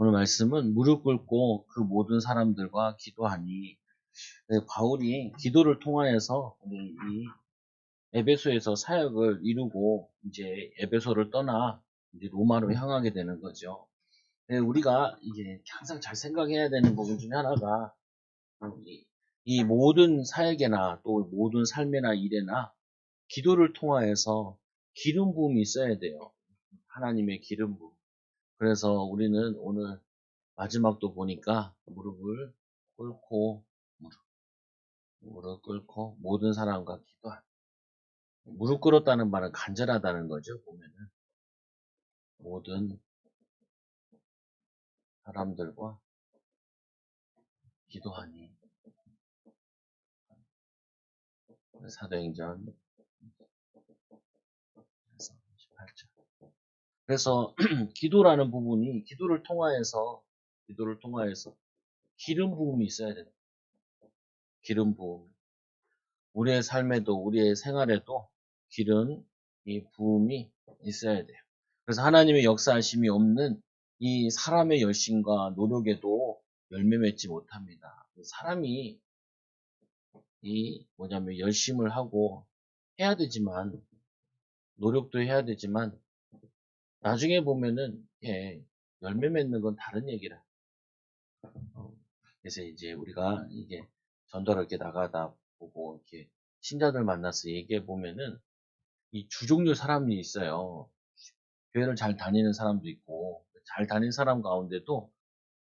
오늘 말씀은 무릎 꿇고 그 모든 사람들과 기도하니, 바울이 기도를 통하여서 우리 이 에베소에서 사역을 이루고 이제 에베소를 떠나 이제 로마로 향하게 되는 거죠. 우리가 이제 항상 잘 생각해야 되는 부분 중에 하나가 이 모든 사역에나 또 모든 삶이나 일에나 기도를 통하여서 기름 부음이 있어야 돼요. 하나님의 기름 부음. 그래서 우리는 오늘 마지막도 보니까 꿇고 무릎 꿇고 모든 사람과 기도하는, 무릎 꿇었다는 말은 간절하다는 거죠. 보면은 모든 사람들과 기도하니. 사도행전 18절. 그래서 기도라는 부분이 기도를 통하여서 기름 부음이 있어야 된다. 기름 부음. 우리의 삶에도 우리의 생활에도 기름 이 부음이 있어야 돼요. 그래서 하나님의 역사하심이 없는 이 사람의 열심과 노력에도 열매 맺지 못합니다. 사람이 열심을 하고 해야 되지만, 노력도 해야 되지만, 나중에 보면은 열매 맺는 건 다른 얘기라. 그래서 이제 우리가 이게 전도를 이렇게 나가다 보고 이렇게 신자들 만나서 얘기해 보면은 이 두 종류 사람이 있어요. 교회를 잘 다니는 사람도 있고, 잘 다니는 사람 가운데도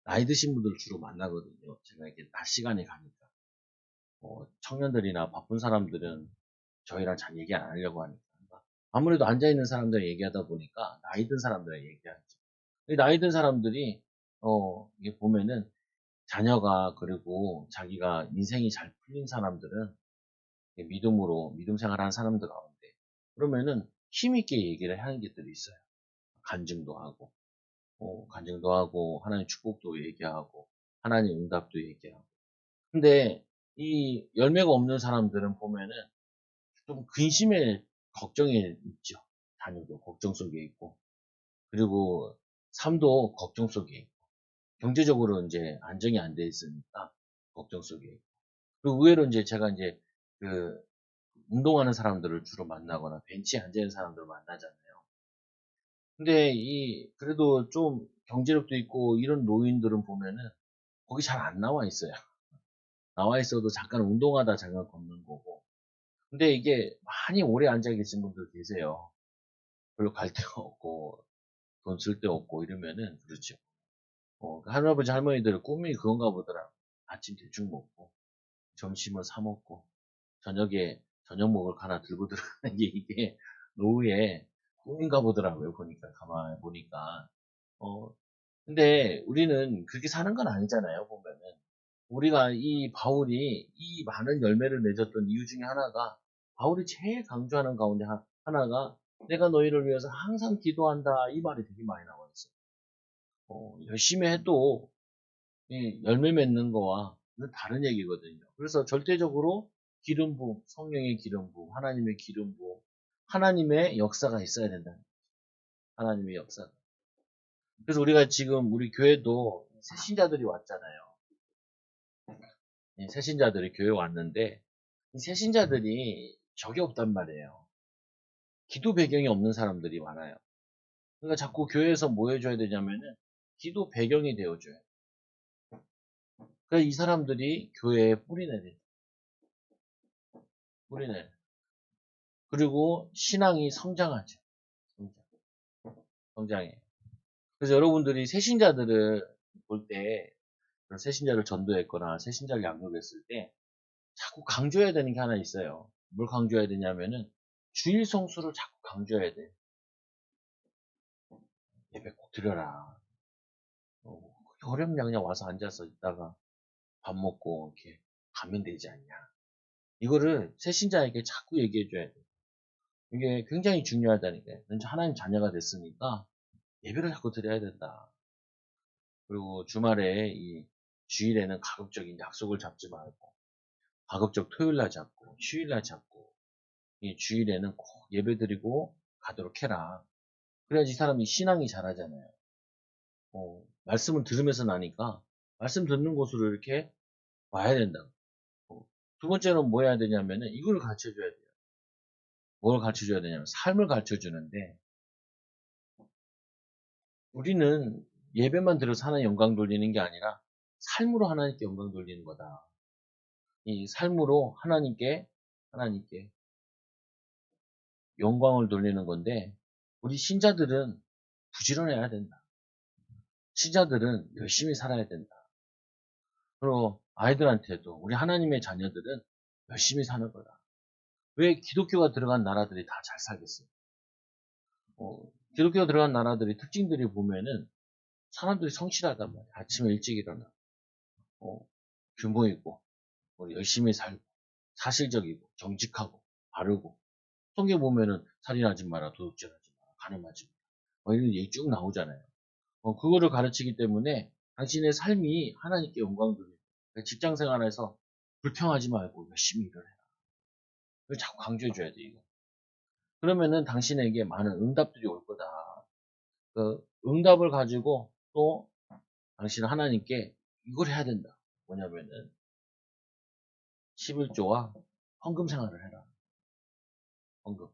나이 드신 분들을 주로 만나거든요. 제가 이렇게 낮 시간에 가니까. 청년들이나 바쁜 사람들은 저희랑 잘 얘기 안 하려고 하니까. 아무래도 앉아있는 사람들 얘기하다 보니까 나이 든 사람들이랑 얘기하죠. 이 나이 든 사람들이, 이게 보면은 자녀가, 그리고 자기가 인생이 잘 풀린 사람들은 믿음 생활하는 사람들 가운데 그러면은 힘있게 얘기를 하는 것들이 있어요. 간증도 하고 하나님 축복도 얘기하고 하나님 응답도 얘기하고. 근데 이 열매가 없는 사람들은 보면은 좀 근심에 걱정이 있죠. 자녀도 걱정 속에 있고, 그리고 삶도 걱정 속에 있고, 경제적으로 이제 안정이 안 돼 있으니까 걱정 속에 있고. 그리고 의외로 이제 제가 이제 그 운동하는 사람들을 주로 만나거나 벤치에 앉아 있는 사람들을 만나잖아요. 근데 그래도 좀 경제력도 있고 이런 노인들은 보면은 거기 잘 안 나와 있어요. 나와 있어도 잠깐 운동하다 잠깐 걷는 거고. 근데 이게 많이 오래 앉아 계신 분들 계세요. 별로 갈 데가 없고, 돈 쓸 데 없고 이러면은, 그렇죠. 할아버지 할머니들 꿈이 그건가 보더라고. 아침 대충 먹고, 점심은 사 먹고, 저녁에 저녁 먹을 거 하나 들고 들어가는 게 이게 노후에 꿈인가 보더라고요. 가만히 보니까. 어, 근데 우리는 그렇게 사는 건 아니잖아요, 보면은. 우리가 이 바울이 이 많은 열매를 맺었던 이유 중에 하나가, 바울이 제일 강조하는 가운데 하나가 내가 너희를 위해서 항상 기도한다, 이 말이 되게 많이 나와 있어요. 열심히 해도 이 열매 맺는 거와 다른 얘기거든요. 그래서 절대적으로 기름 부음, 성령의 기름 부음, 하나님의 기름 부음, 하나님의 역사가 있어야 된다. 하나님의 역사. 그래서 우리가 지금 우리 교회도 새신자들이 왔잖아요. 이 새신자들이 교회 왔는데, 이 새신자들이 적이 없단 말이에요. 기도 배경이 없는 사람들이 많아요. 그러니까 자꾸 교회에서 뭐 해줘야 되냐면은 기도 배경이 되어줘요. 그러니까 이 사람들이 교회에 뿌리내야 돼. 뿌리내. 그리고 신앙이 성장하죠. 성장. 성장해. 그래서 여러분들이 새신자들을 볼 때, 새신자를 전도했거나 새신자를 양육했을 때 자꾸 강조해야 되는 게 하나 있어요. 뭘 강조해야 되냐면은 주일 성수를 자꾸 강조해야 돼. 예배 꼭 드려라. 어렵냐, 그냥 와서 앉아서 있다가 밥 먹고 이렇게 가면 되지 않냐. 이거를 새신자에게 자꾸 얘기해줘야 돼. 이게 굉장히 중요하다니까요. 하나님 자녀가 됐으니까 예배를 자꾸 드려야 된다. 그리고 주일에는 가급적인 약속을 잡지 말고, 가급적 토요일날 잡고, 휴일날 잡고, 이 주일에는 꼭 예배 드리고 가도록 해라. 그래야지 이 사람이 신앙이 자라잖아요. 말씀을 들으면서 나니까 말씀 듣는 곳으로 이렇게 와야 된다. 두 번째는 뭐 해야 되냐면은 이걸 가르쳐 줘야 돼요. 뭘 가르쳐 줘야 되냐면 삶을 가르쳐 주는데 우리는 예배만 들어서 하나님 영광 돌리는 게 아니라 삶으로 하나님께 영광 돌리는 거다. 이 삶으로 하나님께 영광을 돌리는 건데 우리 신자들은 부지런해야 된다. 신자들은 열심히 살아야 된다. 그리고 아이들한테도 우리 하나님의 자녀들은 열심히 사는 거다. 왜 기독교가 들어간 나라들이 다 잘 살겠어요? 기독교가 들어간 나라들의 특징들이 보면은 사람들이 성실하단 말이야. 아침에 일찍 일어나. 어, 규모 있고, 열심히 살고, 사실적이고, 정직하고, 바르고. 성경 보면은 살인하지 마라, 도둑질하지 마라, 간음하지 마라. 이런 얘기 쭉 나오잖아요. 그거를 가르치기 때문에 당신의 삶이 하나님께 영광 돌리고, 직장 생활에서 불평하지 말고 열심히 일을 해라. 이걸 자꾸 강조해줘야 돼, 이거. 그러면은 당신에게 많은 응답들이 올 거다. 그 응답을 가지고 또 당신은 하나님께 이걸 해야 된다. 뭐냐면은 11조와 헌금 생활을 해라. 헌금.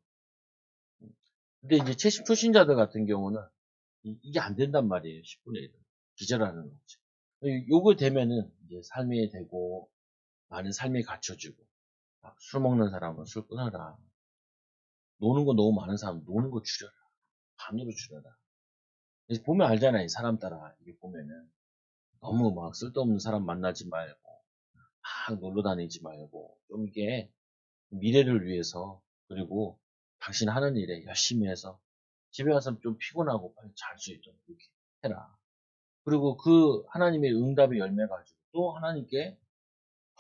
근데 이제 초신자들 같은 경우는 이게 안 된단 말이에요. 10분의 1은. 기절하는 거죠. 요거 되면은 이제 삶이 되고 많은 삶이 갖춰지고 술 먹는 사람은 술 끊어라. 노는 거 너무 많은 사람은 노는 거 줄여라. 반으로 줄여라. 보면 알잖아요. 사람 따라 이게 보면은 너무 막 쓸데없는 사람 만나지 말고 막 놀러 다니지 말고 좀 이게 미래를 위해서 그리고 당신 하는 일에 열심히 해서 집에 와서 좀 피곤하고 빨리 잘 수 있도록 이렇게 해라. 그리고 그 하나님의 응답의 열매 가지고 또 하나님께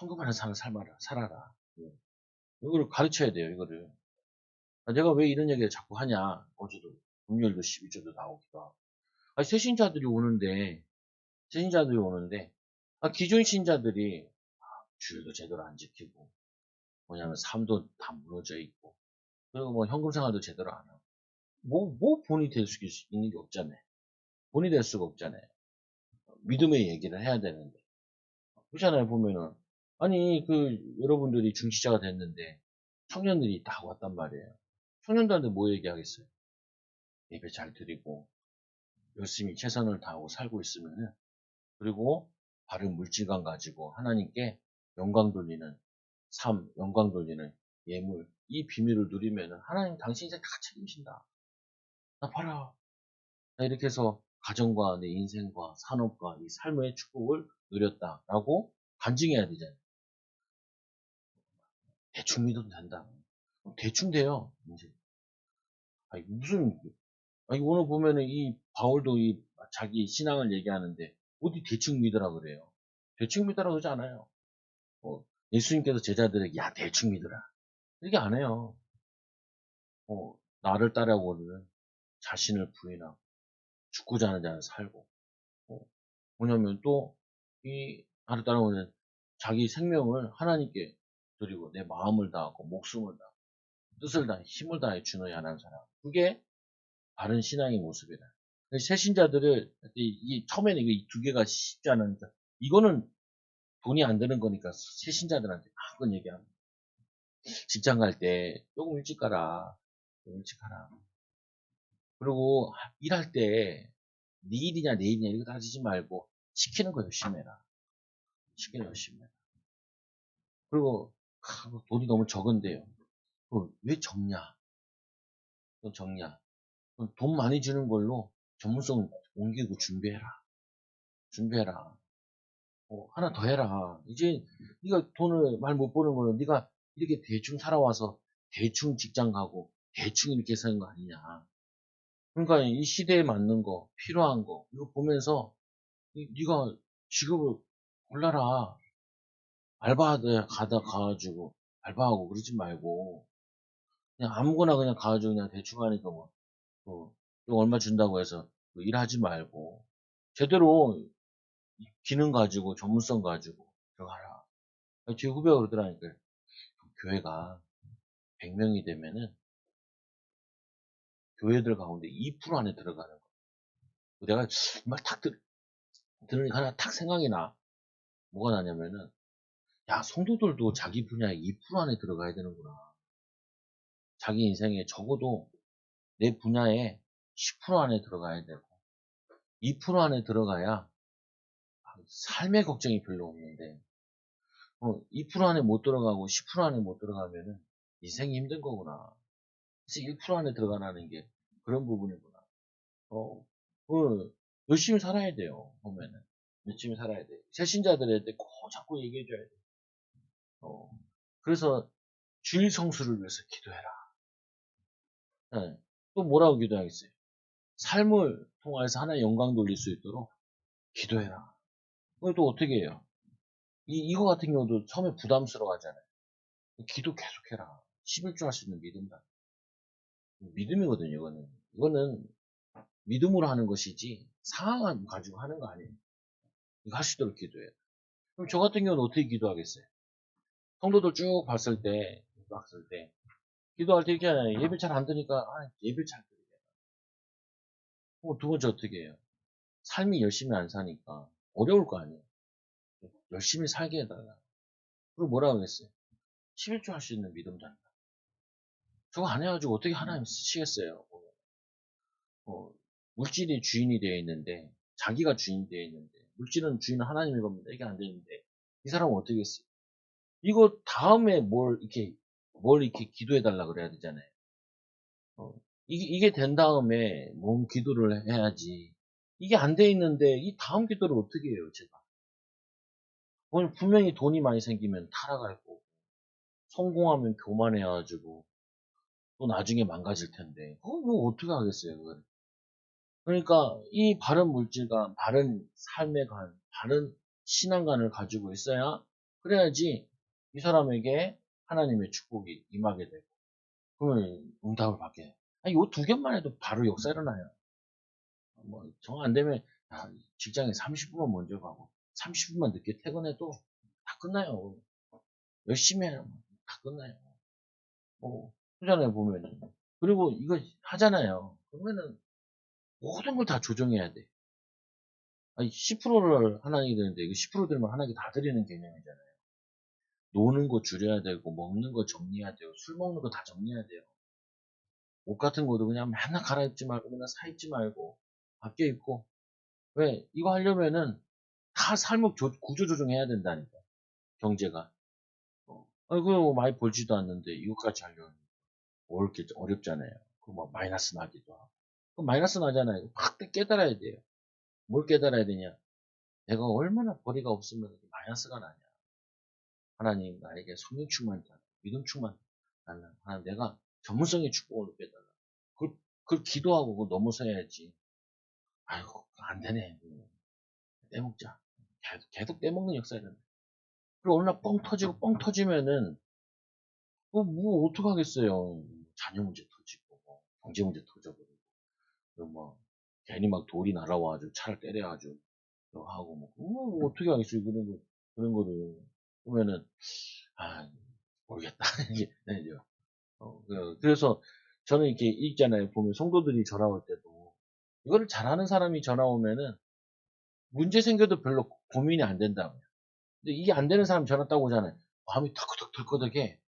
헌금하는 삶을 살아라. 예. 이거를 가르쳐야 돼요, 이거를. 내가 왜 이런 얘기를 자꾸 하냐. 어제도, 금요일도 12조도 나오기도 하고. 새신자들이 오는데, 기존 신자들이 주일도 제대로 안 지키고, 뭐냐면 삶도 다 무너져 있고, 그리고 뭐 현금 생활도 제대로 안 하고. 뭐 본이 될 수 있는 게 없잖아요. 본이 될 수가 없잖아요. 믿음의 얘기를 해야 되는데. 그렇잖아요, 보면은. 아니, 여러분들이 중시자가 됐는데, 청년들이 다 왔단 말이에요. 청년들한테 뭐 얘기하겠어요? 예배 잘 드리고, 열심히 최선을 다하고 살고 있으면은, 그리고 바른 물질관 가지고 하나님께 영광 돌리는 영광 돌리는 예물, 이 비밀을 누리면은 하나님 당신 인생 다 책임진다. 나 봐라. 나 이렇게 해서 가정과 내 인생과 산업과 이 삶의 축복을 누렸다라고 간증해야 되잖아요. 대충 믿어도 된다. 대충 돼요. 이제. 아니, 오늘 보면은 이 바울도 자기 신앙을 얘기하는데 어디 대충 믿으라 그래요. 대충 믿으라 그러지 않아요. 예수님께서 제자들에게 야 대충 믿으라 이렇게 안 해요. 나를 따라오는 자신을 부인하고 죽고자 하는 자는 살고 어, 뭐냐면 또 이 나를 따라오는 자기 생명을 하나님께 드리고 내 마음을 다하고 목숨을 다하고 뜻을 다해 힘을 다해 준어야 하는 사람 그게 바른 신앙의 모습이다. 새신자들을 처음에는 이 두 개가 쉽지 않으니까 이거는 돈이 안 드는 거니까 새신자들한테 마음껏 얘기합니다. 직장 갈 때 조금 일찍 가라. 좀 일찍 가라. 그리고 일할 때 네 일이냐 내 일이냐 이거 따지지 말고 시키는 거 열심히 해라. 시키는 거 열심히 해라. 그리고 돈이 너무 적은데요. 왜 적냐? 적냐? 돈 많이 주는 걸로 전문성 옮기고 준비해라. 준비해라. 하나 더 해라. 이제 네가 돈을 많이 못 버는 거는 네가 이렇게 대충 살아와서 대충 직장 가고 대충 이렇게 사는 거 아니냐. 그러니까 이 시대에 맞는 거, 필요한 거 이거 보면서 네가 직업을 골라라. 알바하다 가가지고 알바하고 그러지 말고 그냥 아무거나 그냥 가가지고 그냥 대충 하니까 또 얼마 준다고 해서 일하지 말고 제대로 기능 가지고 전문성 가지고 들어가라. 제 후배가 그러더라니까 교회가 100명이 되면은 교회들 가운데 2% 안에 들어가는 거. 내가 말 탁 들으니까 하나 탁 생각이 나. 뭐가 나냐면은, 야, 성도들도 자기 분야의 2% 안에 들어가야 되는구나. 자기 인생에 적어도 내 분야에 10% 안에 들어가야 되고, 2% 안에 들어가야 삶의 걱정이 별로 없는데, 2% 안에 못 들어가고 10% 안에 못 들어가면은 인생이 힘든 거구나. 그래서 1% 안에 들어가라는 게 그런 부분이구나. 어, 열심히 살아야 돼요, 보면은. 열심히 살아야 돼. 새신자들한테 꼭 자꾸 얘기해줘야 돼. 어, 그래서 주일 성수를 위해서 기도해라. 네. 또 뭐라고 기도하겠어요? 삶을 통해서 하나의 영광 돌릴 수 있도록 기도해라. 그걸 또 어떻게 해요? 이거 같은 경우도 처음에 부담스러워 하잖아요. 기도 계속해라. 11조 할 수 있는 믿음다. 믿음이거든요, 이거는. 이거는 믿음으로 하는 것이지, 상황을 가지고 하는 거 아니에요. 이거 할 수 있도록 기도해요. 그럼 저 같은 경우는 어떻게 기도하겠어요? 성도들 쭉 봤을 때, 기도할 때 이렇게 하잖아요. 예배 잘 안 드니까, 예배 잘 드리게. 두 번째 어떻게 해요? 삶이 열심히 안 사니까 어려울 거 아니에요. 열심히 살게 해달라. 그리고 뭐라고 했어요? 11조 할 수 있는 믿음 달라. 저거 안 해가지고 어떻게 하나님 쓰시겠어요? 어, 물질이 주인이 되어 있는데, 자기가 주인이 되어 있는데, 물질은 주인은 하나님이 겁니다. 이게 안 되는데, 이 사람은 어떻게 했어요? 이거 다음에 뭘 이렇게 기도해달라 그래야 되잖아요. 어, 이게 된 다음에 뭔 기도를 해야지. 이게 안 돼 있는데, 이 다음 기도를 어떻게 해요, 제가? 오늘 분명히 돈이 많이 생기면 타락할 거고, 성공하면 교만해가지고, 또 나중에 망가질 텐데, 뭐 어떻게 하겠어요, 그걸. 그러니까 이 바른 물질과 바른 삶의 관, 바른 신앙관을 가지고 있어야 그래야지 이 사람에게 하나님의 축복이 임하게 되고 그러면 응답을 받게 돼요. 아니, 요 두 개만 해도 바로 역사 일어나요. 뭐 정 안 되면 직장에 30분만 먼저 가고 30분만 늦게 퇴근해도 다 끝나요. 열심히 해요. 다 끝나요. 그잖아요, 보면은. 그리고 이거 하잖아요. 그러면은 모든 걸 다 조정해야 돼. 아니, 10%를 하나님이 되는데, 이거 10% 들면 하나님이 다 드리는 개념이잖아요. 노는 거 줄여야 되고, 먹는 거 정리해야 돼요. 술 먹는 거 다 정리해야 돼요. 옷 같은 것도 그냥 맨날 갈아입지 말고, 맨날 사입지 말고, 바뀌어 입고. 왜? 이거 하려면은 다 삶을 구조 조정해야 된다니까. 경제가. 그거 많이 벌지도 않는데, 이것까지 하려면 어렵잖아요. 그뭐 마이너스 나기도 하고. 그 마이너스 나잖아요. 확 깨달아야 돼요. 뭘 깨달아야 되냐? 내가 얼마나 벌이가 없으면 이렇게 마이너스가 나냐. 하나님 나에게 성령 충만, 믿음 충만 달라. 하나님 내가 전문성의 축복을 빼달라. 그걸 기도하고 그걸 넘어서야지. 아이고 안 되네. 떼먹자. 계속 떼먹는 역사는. 그리고 어느 날 뻥 터지고 뻥 터지면은 뭐 어떡하겠어요. 자녀 문제 터지고 뭐 경제 문제 터져버리고 뭐 괜히 막 돌이 날아와가지고 차를 때려가지고 하고 뭐 어떻게 하겠어요. 그런 거를 보면은 모르겠다. 이게 그래서 저는 이렇게 읽잖아요. 보면 성도들이 전화 올 때도 이거를 잘하는 사람이 전화 오면은 문제 생겨도 별로 고민이 안 된다고요. 근데 이게 안 되는 사람이 전화 따고 오잖아요. 마음이 덜컥덜컥해.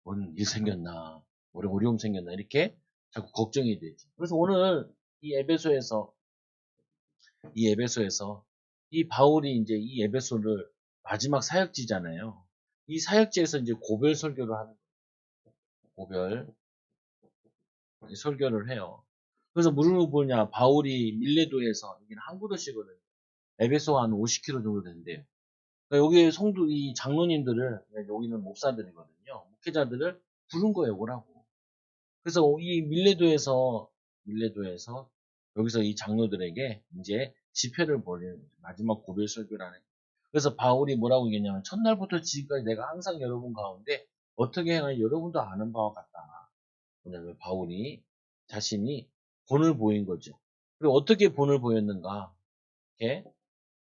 뭔 일 생겼나, 어려움 생겼나 이렇게 자꾸 걱정이 되지. 그래서 오늘 이 에베소에서 이 에베소에서 이 바울이 이제 이 에베소를 마지막 사역지잖아요. 이 사역지에서 이제 고별 설교를 하는 고별 설교를 해요. 그래서 무슨 보냐, 바울이 밀레도에서, 여기는 항구도시거든요. 에베소 한 50km 정도 된대요. 그러니까 여기 이 장로님들을, 여기는 목사들이거든요. 목회자들을 부른 거예요, 오라고. 그래서 이 밀레도에서, 여기서 이 장로들에게 이제 집회를 벌이는 거죠. 마지막 고별 설교라는. 그래서 바울이 뭐라고 얘기했냐면, 첫날부터 지금까지 내가 항상 여러분 가운데 어떻게 해야 여러분도 아는 바와 같다. 왜냐면 바울이 자신이 본을 보인 거죠. 그리고 어떻게 본을 보였는가? 이렇게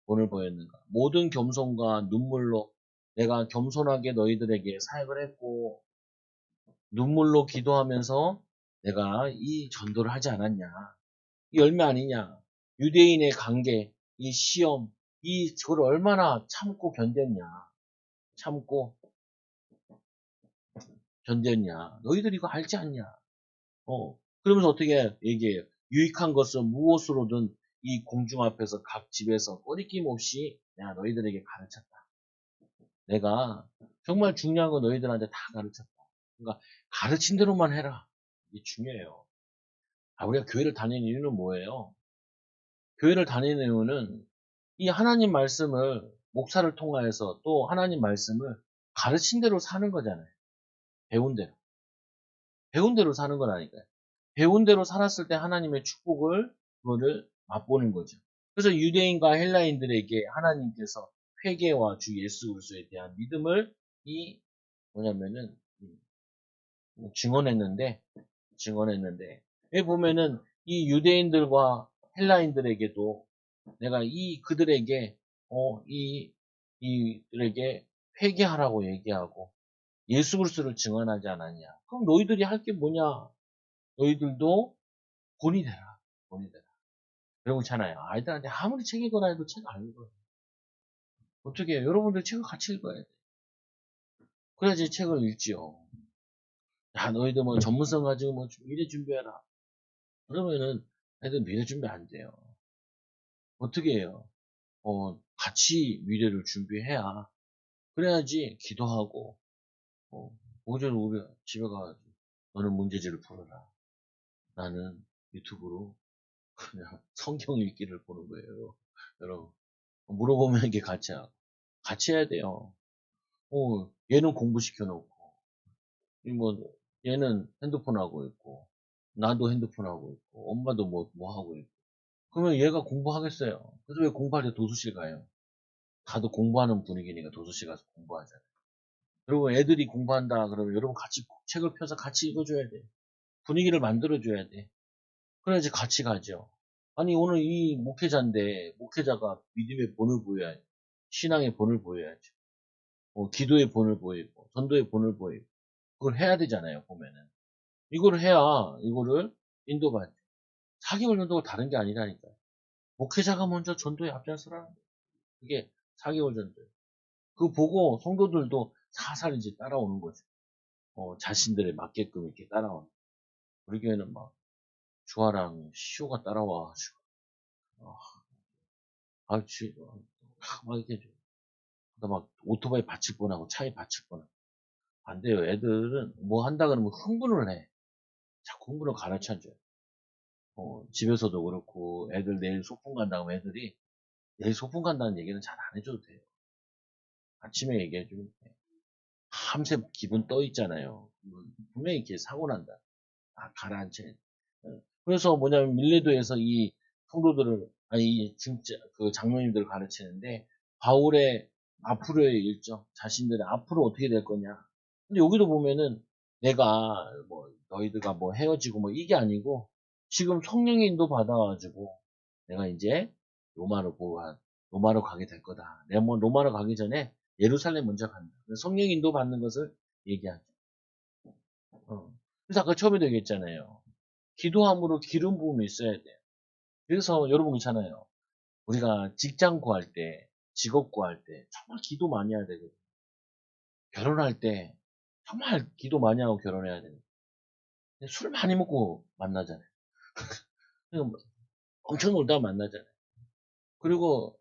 본을 보였는가? 모든 겸손과 눈물로 내가 겸손하게 너희들에게 사역을 했고 눈물로 기도하면서 내가 이 전도를 하지 않았냐? 이 열매 아니냐? 유대인의 관계, 이 시험, 저걸 얼마나 참고 견뎠냐. 참고 견뎠냐. 너희들 이거 알지 않냐. 그러면서 어떻게 얘기해요. 유익한 것은 무엇으로든 이 공중 앞에서 각 집에서 꺼리낌 없이 내가 너희들에게 가르쳤다. 내가 정말 중요한 거 너희들한테 다 가르쳤다. 그러니까 가르친 대로만 해라. 이게 중요해요. 우리가 교회를 다니는 이유는 뭐예요? 교회를 다니는 이유는 이 하나님 말씀을 목사를 통하여서 또 하나님 말씀을 가르친 대로 사는 거잖아요. 배운 대로. 배운 대로 사는 거라니까요. 배운 대로 살았을 때 하나님의 축복을 그거를 맛보는 거죠. 그래서 유대인과 헬라인들에게 하나님께서 회개와 주 예수 그리스도에 대한 믿음을 뭐냐면은 증언했는데 여기 보면은 이 유대인들과 헬라인들에게도 내가 그들에게 이들에게 회개하라고 얘기하고 예수 그리스도를 증언하지 않았냐. 그럼 너희들이 할 게 뭐냐? 너희들도 본이 되라. 본이 되라. 그렇잖아요. 아이들한테 아무리 책 읽어라 해도 책 안 읽어요. 어떻게 해요? 여러분들 책을 같이 읽어야 돼. 그래야지 책을 읽지요. 야, 너희들 뭐 전문성 가지고 뭐 미래 준비해라. 그러면은 애들 미래 준비 안 돼요. 어떻게 해요? 같이 미래를 준비해야 그래야지 기도하고 오전 우리 집에 가가지고 너는 문제지를 풀어라. 나는 유튜브로 그냥 성경 읽기를 보는 거예요. 여러분 물어보면 이게 같이 해야 돼요. 얘는 공부시켜놓고 뭐 얘는 핸드폰 하고 있고 나도 핸드폰 하고 있고 엄마도 뭐 하고 있고 그러면 얘가 공부하겠어요. 그래서 왜 공부할 때 도서실 가요? 다들 공부하는 분위기니까 도서실 가서 공부하잖아요. 그리고 애들이 공부한다 그러면 여러분 같이 책을 펴서 같이 읽어줘야 돼. 분위기를 만들어줘야 돼. 그래야지 같이 가죠. 아니 오늘 이 목회자인데 목회자가 믿음의 본을 보여야지. 신앙의 본을 보여야죠. 기도의 본을 보이고 전도의 본을 보이고 그걸 해야 되잖아요. 보면은 이거를 해야 이거를 인도받죠. 4개월 전도가 다른 게 아니라니까요. 목회자가 먼저 전도에 앞장서라는 거예요. 그게 4개월 전도예요. 그거 보고 성도들도 사살 이제 따라오는 거죠. 자신들에 맞게끔 이렇게 따라오는. 우리 교회는 막 주아랑 시오가 따라와가지고 막 이렇게 막 오토바이 받칠 뻔하고 차에 받칠 뻔하고 안 돼요. 애들은 뭐 한다 그러면 흥분을 해. 자꾸 흥분을 가르쳐줘요. 집에서도 그렇고 애들 내일 소풍 간다고 하면 애들이 내일 소풍 간다는 얘기는 잘 안 해줘도 돼요. 아침에 얘기해주면 돼. 밤새 기분 떠 있잖아요. 분명히 이렇게 사고 난다. 가라앉혀. 그래서 뭐냐면 밀레도에서 이 성도들을 아니 진짜 그 장로님들을 가르치는데 바울의 앞으로의 일정, 자신들의 앞으로 어떻게 될 거냐. 근데 여기도 보면은 내가 뭐 너희들과 뭐 헤어지고 뭐 이게 아니고 지금 성령의 인도 받아가지고 내가 이제 로마로 가게 될 거다. 내가 뭐 로마로 가기 전에 예루살렘 먼저 간다. 성령 인도 받는 것을 얘기하죠. 그래서 아까 처음에도 얘기했잖아요. 기도함으로 기름 부음이 있어야 돼요. 그래서 여러분 있잖아요. 우리가 직장 구할 때, 직업 구할 때 정말 기도 많이 해야 되거든요. 결혼할 때 정말 기도 많이 하고 결혼해야 되거든요. 술 많이 먹고 만나잖아요. 엄청 놀다 만나잖아요. 그리고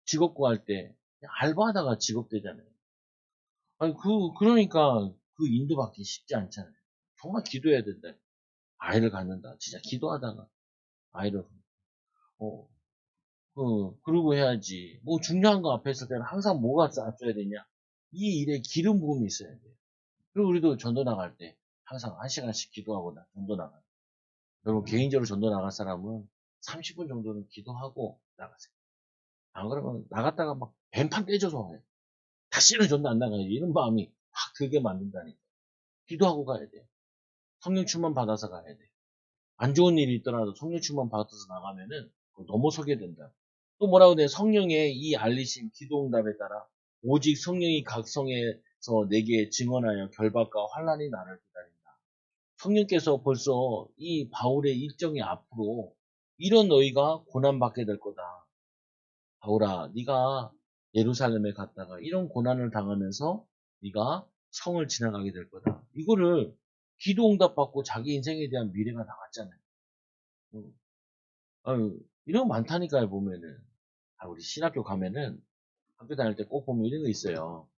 직업 구할 때 알바하다가 직업 되잖아요. 아니 그러니까 그 인도받기 쉽지 않잖아요. 정말 기도해야 된다. 아이를 갖는다. 진짜 기도하다가 아이를 어, 그러고 해야지. 뭐 중요한 거 앞에 있을 때는 항상 뭐가 쌓여야 되냐? 이 일에 기름 부음이 있어야 돼요. 그리고 우리도 전도 나갈 때 항상 1시간씩 기도하고 전도 나가요. 여러분 개인적으로 전도 나갈 사람은 30분 정도는 기도하고 나가세요. 안 그러면 나갔다가 막 뱀판 떼져서 와요. 다시는 전도 안 나가요. 이런 마음이 확 들게 만든다니까. 기도하고 가야 돼요. 성령 충만 받아서 가야 돼요. 안 좋은 일이 있더라도 성령 충만 받아서 나가면은 넘어서게 된다. 또 뭐라고 해야 돼? 성령의 이 알리심, 기도 응답에 따라 오직 성령이 각성해서 내게 증언하여 결박과 환란이 나를 기다린다. 성령께서 벌써 이 바울의 일정이 앞으로 이런 너희가 고난받게 될 거다. 바울아, 네가 예루살렘에 갔다가 이런 고난을 당하면서 네가 성을 지나가게 될 거다. 이거를 기도 응답받고 자기 인생에 대한 미래가 나왔잖아요. 음. 아유, 이런 거 많다니까요, 보면은. 우리 신학교 가면은 학교 다닐 때 꼭 보면 이런 거 있어요.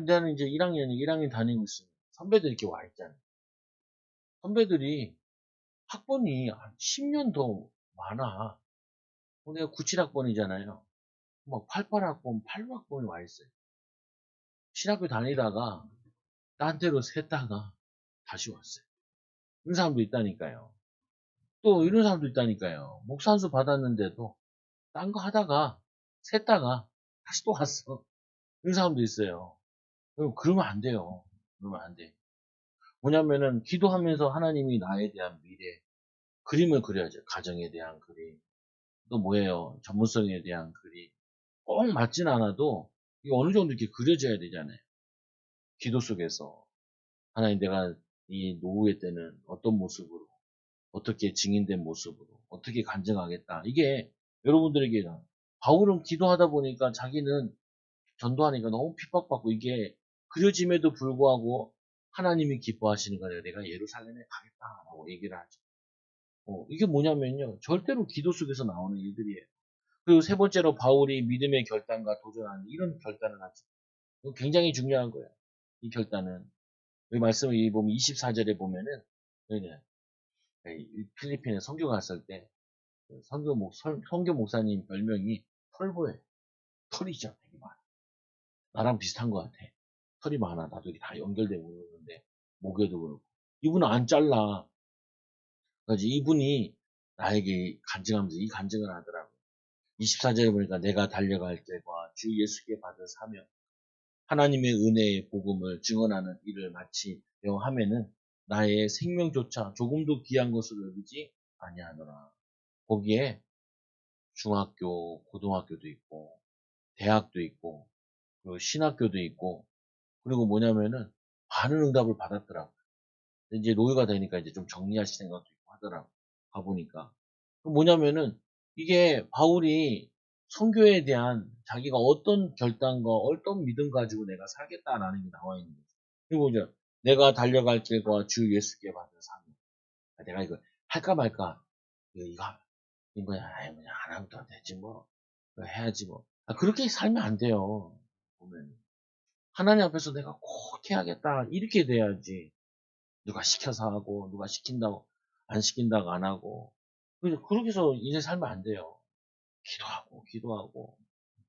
나는 이제 1학년 다니고 있으면 선배들이 이렇게 와 있잖아요. 선배들이 학번이 한 10년 더 많아. 내가 97학번이잖아요. 막 88학번, 86학번이 와 있어요. 신학교 다니다가 딴 데로 샜다가 다시 왔어요. 이런 사람도 있다니까요. 또 이런 사람도 있다니까요. 목산수 받았는데도 딴 거 하다가 샜다가 다시 또 왔어. 이런 사람도 있어요. 그러면 안 돼요. 그러면 안 돼. 뭐냐면은 기도하면서 하나님이 나에 대한 미래 그림을 그려야죠. 가정에 대한 그림. 또 뭐예요? 전문성에 대한 그림. 꼭 맞진 않아도 이게 어느 정도 이렇게 그려져야 되잖아요. 기도 속에서. 하나님 내가 이 노후의 때는 어떤 모습으로, 어떻게 증인된 모습으로, 어떻게 간증하겠다. 이게 여러분들에게 바울은 기도하다 보니까 자기는 전도하니까 너무 핍박받고 이게 그려짐에도 불구하고 하나님이 기뻐하시는 거예요. 내가 예루살렘에 가겠다라고 얘기를 하죠. 이게 뭐냐면요. 절대로 기도 속에서 나오는 일들이에요. 그리고 세 번째로 바울이 믿음의 결단과 도전하는 이런 결단을 하죠. 이거 굉장히 중요한 거예요. 이 결단은. 여기 말씀을 보면 24절에 보면은 필리핀에 선교 갔을 때 선교 목사님 별명이 털보예요. 털이죠. 되게 많아. 나랑 비슷한 것 같아. 털이 많아. 나도 이렇게 다 연결되고 있는데 목에도 그렇고. 이분은 안 잘라. 그래서 이분이 나에게 간증하면서 이 간증을 하더라고. 24절에 보니까 내가 달려갈 때와 주 예수께 받은 사명, 하나님의 은혜의 복음을 증언하는 일을 마치려 하면은 나의 생명조차 조금도 귀한 것으로 여기지 아니하노라. 거기에 중학교, 고등학교도 있고, 대학도 있고, 그리고 신학교도 있고, 그리고 뭐냐면은 많은 응답을 받았더라고요. 이제 노예가 되니까 이제 좀 정리하실 생각도 있고 하더라고요. 가보니까. 뭐냐면은 이게 바울이 선교에 대한 자기가 어떤 결단과 어떤 믿음 가지고 내가 살겠다라는 게 나와 있는 거죠. 그리고 이제 내가 달려갈 길과 주 예수께 받은 사명. 내가 이거 할까 말까. 이거 그냥 안 하면 더 되지 뭐. 이거 해야지 뭐. 그렇게 살면 안 돼요. 보면. 하나님 앞에서 내가 꼭 해야겠다. 이렇게 돼야지. 누가 시켜서 하고, 누가 시킨다고, 안 시킨다고 안 하고. 그렇게 해서 인생 살면 안 돼요. 기도하고.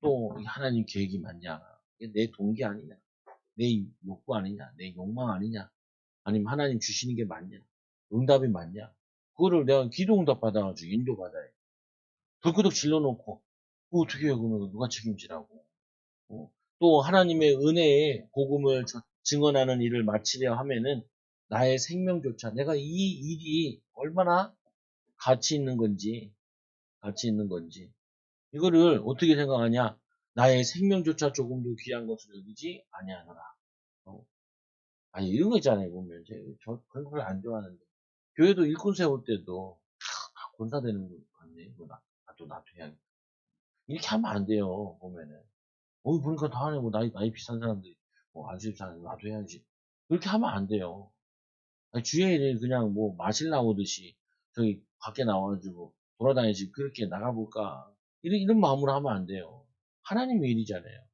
또, 하나님 계획이 맞냐. 이게 내 동기 아니냐. 내 욕구 아니냐. 내 욕망 아니냐. 아니면 하나님 주시는 게 맞냐. 응답이 맞냐. 그거를 내가 기도 응답 받아가지고 인도받아야 돼. 덜커덕 질러놓고, 어떻게 해요, 그러면 누가 책임지라고. 또 하나님의 은혜의 복음을 증언하는 일을 마치려 하면은 나의 생명조차 내가 이 일이 얼마나 가치 있는 건지 이거를 어떻게 생각하냐? 나의 생명조차 조금도 귀한 것을 여기지 아니하노라. 아니 이런 거 있잖아요 보면 저 그런 걸 안 좋아하는데 교회도 일꾼 세울 때도 다 권사되는 거 같네. 이거 나도 해야겠다. 이렇게 하면 안 돼요 보면은. 보니까 다 하네. 뭐, 나이 비싼 사람들이, 안수입 사람 나도 해야지. 그렇게 하면 안 돼요. 아니, 주의 일을 그냥 뭐, 마실 나오듯이, 저기, 밖에 나와가지고, 돌아다니지, 그렇게 나가볼까. 이런 마음으로 하면 안 돼요. 하나님의 일이잖아요.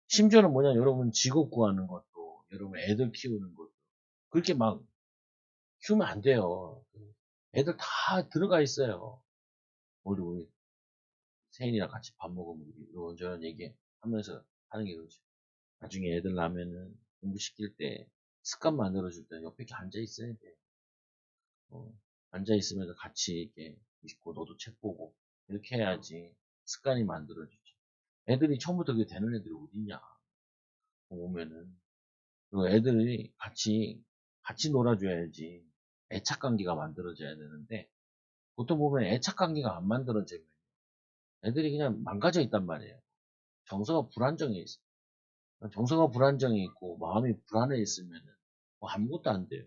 심지어는 뭐냐, 여러분 직업 구하는 것도, 여러분 애들 키우는 것도, 그렇게 막 키우면 안 돼요. 애들 다 들어가 있어요. 우리 세인이랑 같이 밥 먹으면 이런저런 얘기 하면서 하는 게 그렇죠. 나중에 애들 나면은 공부시킬 때 습관 만들어줄 때 옆에 이렇게 앉아 있어야 돼. 앉아 있으면서 같이 이렇게 있고 너도 책 보고 이렇게 해야지 습관이 만들어지지. 애들이 처음부터 그게 되는 애들이 어딨냐. 오면은 그리고 애들이 같이 놀아줘야지 애착 관계가 만들어져야 되는데 보통 보면 애착 관계가 안 만들어지면 애들이 그냥 망가져 있단 말이에요. 정서가 불안정해 있어. 정서가 불안정해 있고 마음이 불안해 있으면은 뭐 아무것도 안 돼요.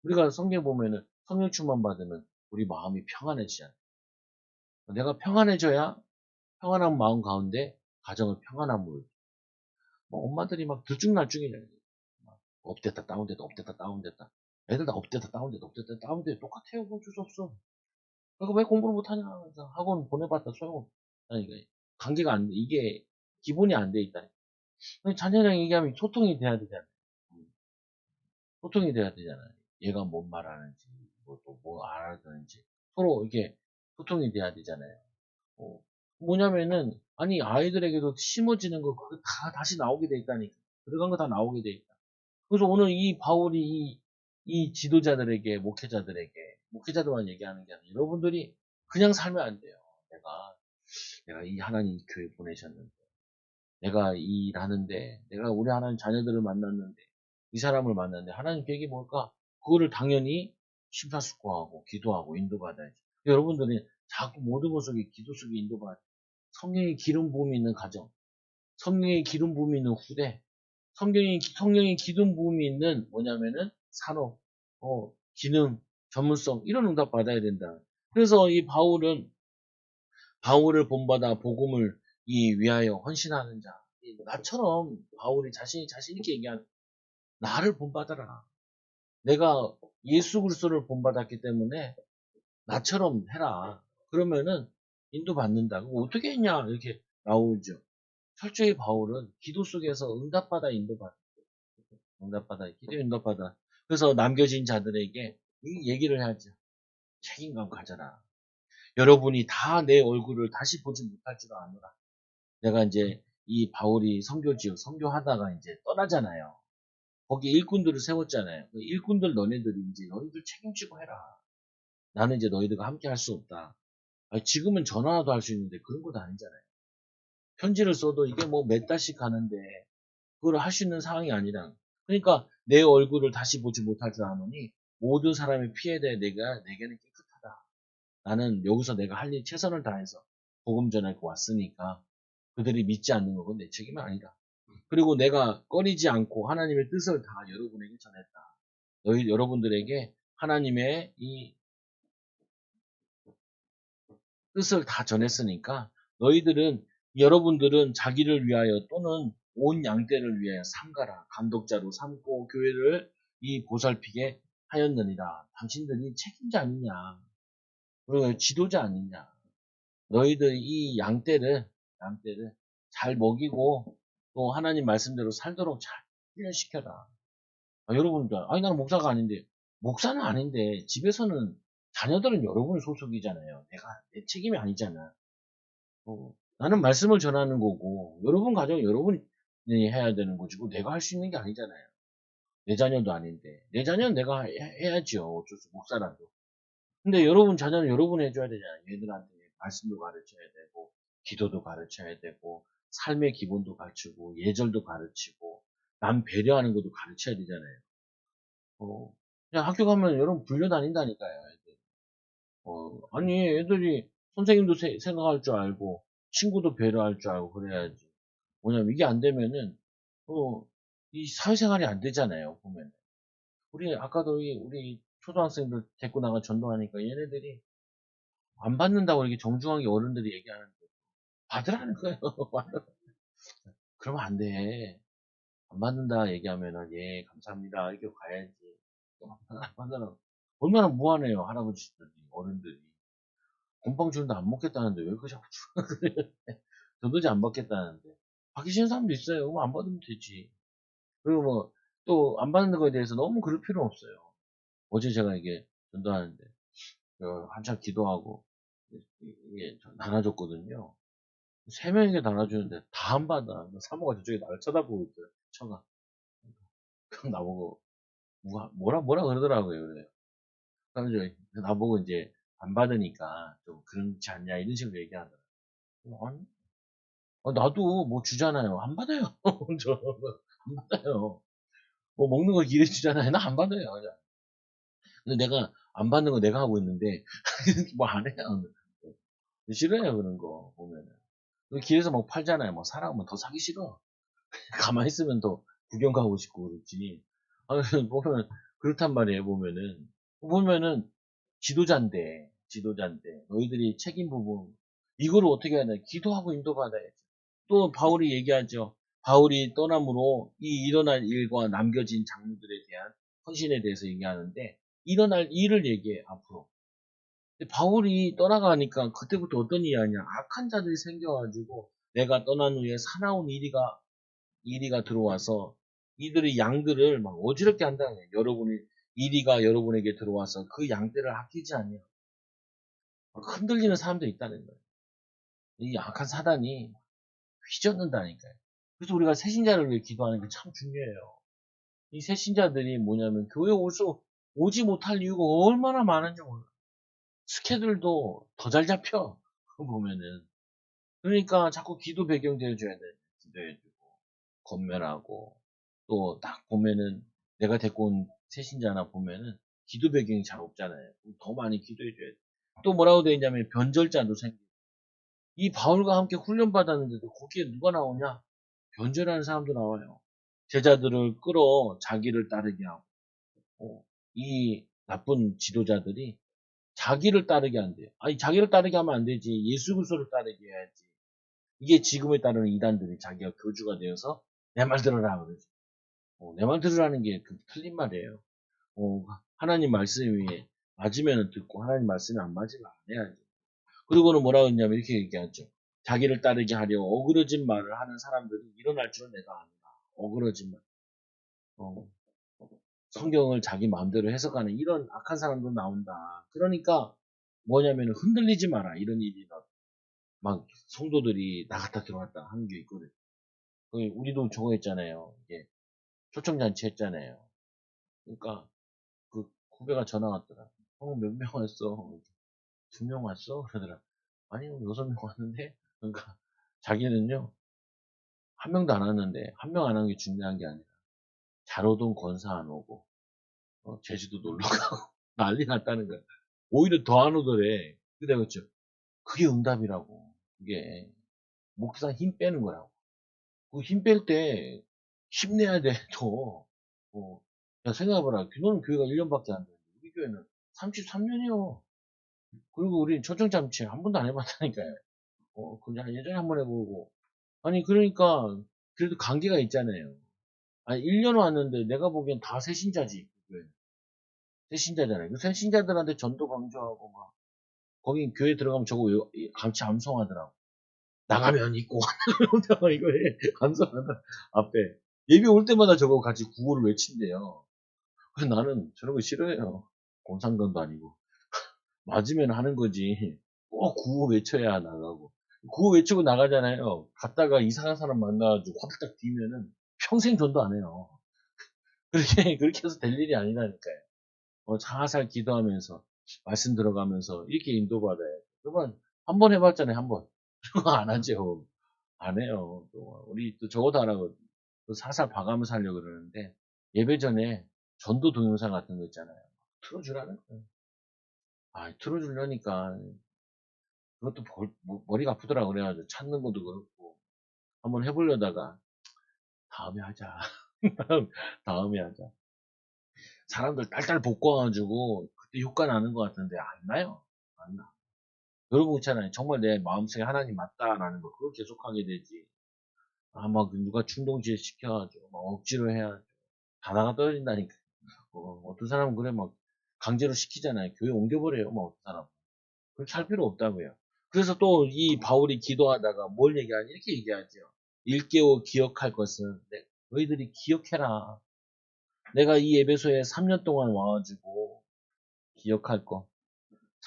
우리가 성경 보면은 성령 충만 받으면 우리 마음이 평안해지잖아요. 내가 평안해져야 평안한 마음 가운데 가정을 평안함으로. 뭐 엄마들이 막 들쭉날쭉이잖아요. 막 업됐다 다운됐다 업됐다 다운됐다. 애들 다 업됐다 다운됐다 업됐다 다운됐다 똑같아요. 어쩔 수 없어. 그러니까 왜 공부를 못하냐. 그래서 학원 보내봤다 소용없다니까. 관계가 안 돼. 이게 기본이 안 돼 있다. 자녀랑 얘기하면 소통이 돼야 되잖아요. 음, 소통이 돼야 되잖아요. 얘가 뭔 말하는지, 뭐 또 뭐 알아듣는지 서로 이렇게 소통이 돼야 되잖아요. 어, 뭐냐면은 아니 아이들에게도 심어지는 거 그거 다 다시 나오게 돼 있다니까. 들어간 거 다 나오게 돼 있다. 그래서 오늘 이 바울이 이 지도자들에게 목회자들만 얘기하는 게 아니라 여러분들이 그냥 살면 안 돼요. 내가 이 하나님 교회 보내셨는데 내가 이 일하는데 내가 우리 하나님 자녀들을 만났는데 이 사람을 만났는데 하나님 계획이 뭘까? 그거를 당연히 심사숙고하고 기도하고 인도받아야지. 여러분들이 자꾸 모든 것 속에 기도 속에 인도받아. 성령의 기름 부음이 있는 가정, 성령의 기름 부음이 있는 후대, 성령의 기름 부음이 있는 뭐냐면은 산업, 기능, 전문성 이런 응답 받아야 된다. 그래서 이 바울을 본받아 복음을 위하여 헌신하는 자. 나처럼 바울이 자신 있게 얘기한 나를 본받아라. 내가 예수 그리스도를 본받았기 때문에 나처럼 해라. 그러면은 인도받는다. 그거 어떻게 했냐? 이렇게 나오죠. 철저히 바울은 기도 속에서 응답받아 기도 응답받아. 그래서 남겨진 자들에게 이 얘기를 해야죠. 책임감 가져라. 여러분이 다 내 얼굴을 다시 보지 못할 줄 아노라. 내가 이제 이 바울이 선교하다가 이제 떠나잖아요. 거기 일꾼들을 세웠잖아요. 그 일꾼들 너희들 책임지고 해라. 나는 이제 너희들과 함께 할 수 없다. 아니, 지금은 전화도 할 수 있는데 그런 것도 아니잖아요. 편지를 써도 이게 뭐 몇 달씩 가는데 그걸 할 수 있는 상황이 아니라. 그러니까 내 얼굴을 다시 보지 못할 줄 아노니 모든 사람의 피해에 대해 내게는 깨끗하다. 나는 여기서 내가 할 일 최선을 다해서 복음 전하고 왔으니까 그들이 믿지 않는 것은 내 책임이 아니다. 그리고 내가 꺼리지 않고 하나님의 뜻을 다 여러분에게 전했다. 여러분들에게 하나님의 이 뜻을 다 전했으니까 여러분들은 자기를 위하여 또는 온 양떼를 위하여 삼가라. 감독자로 삼고 교회를 이 보살피게 하였느니라. 당신들이 책임자 아니냐. 그리고 지도자 아니냐. 너희들 이 양떼를 잘 먹이고 또 하나님 말씀대로 살도록 잘 훈련시켜라. 여러분들, 아니, 나는 목사가 아닌데, 목사는 아닌데, 집에서는, 자녀들은 여러분의 소속이잖아요. 내 책임이 아니잖아. 나는 말씀을 전하는 거고, 여러분 가정 여러분이 해야 되는 거지고, 내가 할 수 있는 게 아니잖아요. 내 자녀도 아닌데. 내 자녀는 내가 해야지요. 어쩔 수, 목사라도. 근데 여러분 자녀는 여러분이 해줘야 되잖아요. 얘들한테 말씀도 가르쳐야 되고, 기도도 가르쳐야 되고, 삶의 기본도 가르치고, 예절도 가르치고, 남 배려하는 것도 가르쳐야 되잖아요. 어, 그냥 학교 가면 여러분 불려다닌다니까요, 애들. 아니, 애들이 선생님도 생각할 줄 알고, 친구도 배려할 줄 알고, 그래야지. 뭐냐면, 이게 안 되면은, 이 사회생활이 안 되잖아요, 보면. 아까도 우리 초등학생들 데리고 나가 전도하니까 얘네들이 안 받는다고 이렇게 정중하게 어른들이 얘기하는데, 받으라는 거예요. 그러면 안 돼. 안 받는다 얘기하면은, 예, 감사합니다. 이렇게 가야지. 안 받으라고. 얼마나 무한해요, 할아버지들이, 어른들이. 곰팡 주는데 안 먹겠다는데 왜 그 자꾸 주는 도도지 안 받겠다는데. 받기 싫은 사람도 있어요. 그럼 안 받으면 되지. 그리고 뭐, 또 안 받는 거에 대해서 너무 그럴 필요 없어요. 어제 제가 이게 전도하는데, 한참 기도하고, 이게 나눠줬거든요. 세 명에게 나눠주는데 다 안 받아. 사모가 저쪽에 나를 쳐다보고 있어요. 처가. 그럼 나보고, 뭐라 그러더라고요. 그래요. 그래서 나보고 이제 안 받으니까 좀 그렇지 않냐 이런 식으로 얘기하더라고요. 아니, 나도 뭐 주잖아요. 안 받아요. 안 받아요. 뭐 먹는 거 기회 주잖아요. 나 안 받아요. 근데 내가 안 받는 거 내가 하고 있는데 뭐 안 해요. 싫어요 그런 거 보면은. 길에서 막 팔잖아요. 뭐 사라면 더 사기 싫어. 가만히 있으면 더 구경 가고 싶고 그렇지. 아, 보면 그렇단 말이에요. 보면은 지도자인데 너희들이 책임 부분 이거를 어떻게 해야 되나? 기도하고 인도받아야지. 또 바울이 얘기하죠. 바울이 떠남으로 이 일어날 일과 남겨진 장로들에 대한 헌신에 대해서 얘기하는데 일어날 일을 얘기해 앞으로. 근데 바울이 떠나가니까 그때부터 어떤 일이 아니야. 악한 자들이 생겨가지고 내가 떠난 후에 사나운 이리가 들어와서 이들의 양들을 막 어지럽게 한다는 거예요. 이리가 여러분에게 들어와서 그 양떼를 아끼지 않냐. 흔들리는 사람도 있다는 거예요. 이 악한 사단이 휘젓는다니까요. 그래서 우리가 새신자를 위해 기도하는 게 참 중요해요. 이 새신자들이 뭐냐면 교회 오지 못할 이유가 얼마나 많은지 몰라. 스케줄도 더 잘 잡혀. 그거 보면은. 그러니까 자꾸 기도 배경 되어줘야 돼. 기도해주고, 건면하고, 또 딱 보면은 내가 데리고 온 새신자나 보면은 기도 배경이 잘 없잖아요. 더 많이 기도해줘야 돼. 또 뭐라고 되어 있냐면 변절자도 생기고. 이 바울과 함께 훈련받았는데도 거기에 누가 나오냐? 변절하는 사람도 나와요. 제자들을 끌어 자기를 따르게 하고, 이 나쁜 지도자들이 자기를 따르게 한대요. 아니, 자기를 따르게 하면 안 되지. 예수 그리스도를 따르게 해야지. 이게 지금에 따르는 이단들이 자기가 교주가 되어서 내 말 들으라 그러지. 내 말 들으라는 게 그 틀린 말이에요. 하나님 말씀이 맞으면 듣고 하나님 말씀이 안 맞으면 안 해야지. 그리고는 뭐라고 했냐면 이렇게 얘기하죠. 자기를 따르게 하려 어그러진 말을 하는 사람들이 일어날 줄은 내가 안다. 어그러진 말. 어, 성경을 자기 마음대로 해석하는 이런 악한 사람도 나온다. 그러니까 뭐냐면 흔들리지 마라. 이런 일이 막 성도들이 나갔다 들어왔다 하는 게 있거든. 우리도 저거 했잖아요. 이게 초청잔치 했잖아요. 그러니까 그 후배가 전화 왔더라. 몇 명 왔어? 2명 왔어? 그러더라. 아니, 6명 왔는데? 그러니까 자기는요, 한 명도 안 왔는데, 한 명 안 한 게 중요한 게 아니라, 잘 오던 권사 안 오고, 제주도 놀러 가고, 난리 났다는 거야. 오히려 더 안 오더래. 그래, 그렇죠. 그게 응답이라고. 그게, 목사 힘 빼는 거라고. 그 힘 뺄 때, 힘내야 돼, 또. 야, 생각해봐라. 너는 교회가 1년밖에 안 되는데, 우리 교회는 33년이요. 그리고 우리 초청잔치 한 번도 안 해봤다니까요. 그냥 예전에 한 번 해보고. 아니, 그러니까, 그래도 관계가 있잖아요. 아니, 1년 왔는데 내가 보기엔 다 새신자지. 왜? 새신자잖아요. 그 새신자들한테 전도 강조하고 막, 거기 교회 들어가면 저거 감치 암송하더라고. 나가면 있고, 이거 해. 암송하다. 앞에. 예비 올 때마다 저거 같이 구호를 외친대요. 그래서 나는 저런 거 싫어해요. 공상관도 아니고. 맞으면 하는 거지. 꼭 구호 외쳐야 나가고. 구호 외치고 나가잖아요. 갔다가 이상한 사람 만나가지고 화들짝 뒤면은 평생 전도 안 해요. 그렇게 해서 될 일이 아니라니까요. 살살 기도하면서, 말씀 들어가면서, 이렇게 인도받아요. 그러면, 한 번 해봤잖아요, 한 번. 그거 안 하죠. 안 해요. 우리 또 저것도 하라고, 또 살살 봐가면서 하려고 그러는데, 예배 전에 전도 동영상 같은 거 있잖아요. 틀어주라는 거예요. 틀어주려니까, 그것도 머리가 아프더라 그래가지고, 찾는 것도 그렇고, 한번 해보려다가, 다음에 하자. 다음에 하자. 사람들 딸딸 볶아가지고 그때 효과 나는 것 같은데 안 나요. 안 나. 여러분 있잖아요. 정말 내 마음속에 하나님 맞다라는 거 그걸 계속하게 되지. 막 누가 충동지에 시켜가지고 막 억지로 해야 다나가 떨어진다니까. 어떤 사람은 그래 막 강제로 시키잖아요. 교회 옮겨버려요. 막 어떤 사람. 그렇게 할 필요 없다고요. 그래서 또 이 바울이 기도하다가 뭘 얘기하냐 이렇게 얘기하죠. 일깨워 기억할 것은 너희들이 기억해라. 내가 이 에베소에 3년 동안 와가지고 기억할 거.